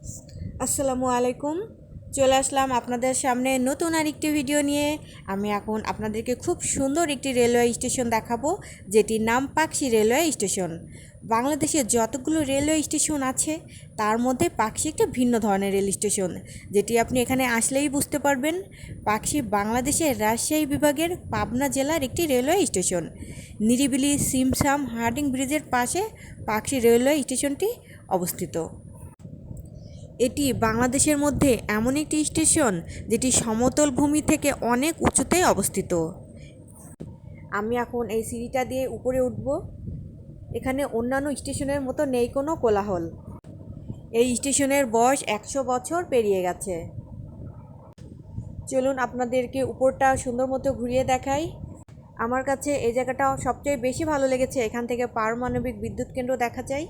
আসসালামু আলাইকুম। চলে আসলাম আপনাদের সামনে নতুন আরেকটি ভিডিও নিয়ে। আমি এখন আপনাদেরকে খুব সুন্দর একটি রেলওয়ে স্টেশন দেখাবো, যেটির নাম পাকশি রেলওয়ে স্টেশন। বাংলাদেশের যতগুলো রেলওয়ে স্টেশন আছে তার মধ্যে পাকশি একটা ভিন্ন ধরনের রেল স্টেশন, যেটি আপনি এখানে আসলেই বুঝতে পারবেন। পাকশি বাংলাদেশের রাজশাহী বিভাগের পাবনা জেলার একটি রেলওয়ে স্টেশন। নিরিবিলি সিমসাম হার্ডিং ব্রিজের পাশে পাকশি রেলওয়ে স্টেশনটি অবস্থিত। এটি বাংলাদেশের মধ্যে এমন একটি স্টেশন যেটি সমতল ভূমি থেকে অনেক উঁচুতে অবস্থিত। আমি এখন এই সিঁড়িটা দিয়ে উপরে উঠব। এখানে অন্যান্য স্টেশনের মতো নেই কোনো কোলাহল। এই স্টেশনের বয়স 100 বছর পেরিয়ে গেছে। চলুন আপনাদেরকে উপরটা সুন্দর মতো ঘুরিয়ে দেখাই। আমার কাছে এই জায়গাটা সবচেয়ে বেশি ভালো লেগেছে। এখান থেকে পারমাণবিক বিদ্যুৎ কেন্দ্র দেখা যায়।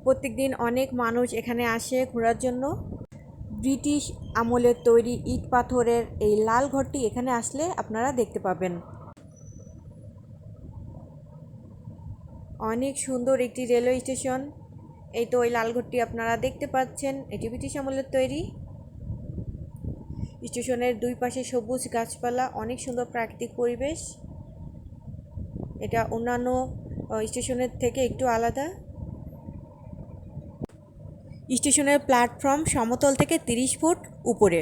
প্রত্যেকদিন অনেক মানুষ এখানে আসে ঘোরার জন্য। ব্রিটিশ আমলের তৈরি ইট পাথরের এই লাল ঘরটি এখানে আসলে আপনারা দেখতে পাবেন। অনেক সুন্দর একটি রেলওয়ে স্টেশন। এই তো ওই লাল ঘরটি আপনারা দেখতে পাচ্ছেন, এটি ব্রিটিশ আমলের তৈরি। স্টেশনের দুই পাশে সবুজ গাছপালা, অনেক সুন্দর প্রাকৃতিক পরিবেশ। এটা অন্যান্য স্টেশনের থেকে একটু আলাদা। স্টেশনের প্ল্যাটফর্ম সমতল থেকে 30 ফুট উপরে,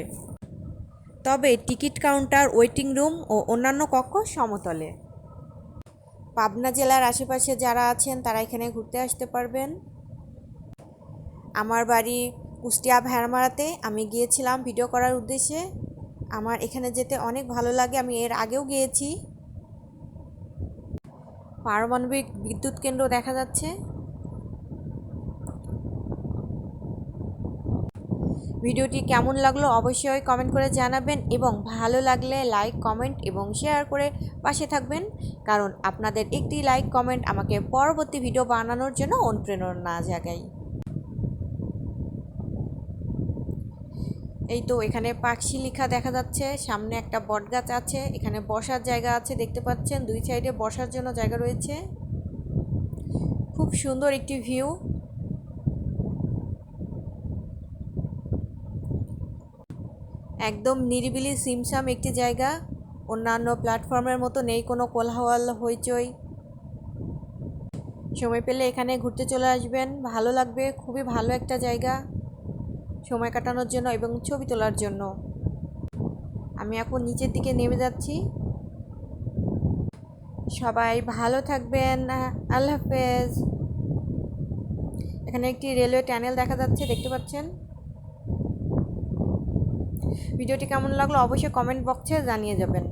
তবে টিকিট কাউন্টার, ওয়েটিং রুম ও অন্যান্য কক্ষ সমতলে। পাবনা জেলার আশেপাশে যারা আছেন তারা এখানে ঘুরতে আসতে পারবেন। আমার বাড়ি কুষ্টিয়া ভেড়ামারাতে। আমি গিয়েছিলাম ভিডিও করার উদ্দেশ্যে। আমার এখানে যেতে অনেক ভালো লাগে, আমি এর আগেও গিয়েছি। পারমাণবিক বিদ্যুৎ কেন্দ্র দেখা যাচ্ছে। ভিডিওটি কেমন লাগলো অবশ্যই কমেন্ট করে জানাবেন, এবং ভালো লাগলে লাইক, কমেন্ট এবং শেয়ার করে পাশে থাকবেন, কারণ আপনাদের একটি লাইক, কমেন্ট আমাকে পরবর্তী ভিডিও বানানোর জন্য অনুপ্রেরণা জাগায়। এই তো এখানে পাকশি লেখা দেখা যাচ্ছে। সামনে একটা বটগাছ আছে, এখানে বসার জায়গা আছে দেখতে পাচ্ছেন। দুই সাইডে বসার জন্য জায়গা রয়েছে। খুব সুন্দর একটি ভিউ। একদম নিরিবিলি সিমসাম একটি জায়গা। অন্যান্য প্ল্যাটফর্মের মতো নেই কোনো কোলাহল, হইচই। সময় পেলে এখানে ঘুরতে চলে আসবেন, ভালো লাগবে। খুবই ভালো একটা জায়গা সময় কাটানোর জন্য এবং ছবি তোলার জন্য। আমি এখন নিচের দিকে নেমে যাচ্ছি। সবাই ভালো থাকবেন। আল্লাহ হাফেজ। এখানে একটি রেলওয়ে টানেল দেখা যাচ্ছে, দেখতে পাচ্ছেন। ভিডিওটি কেমন লাগলো অবশ্যই কমেন্ট বক্সে জানিয়ে যাবেন।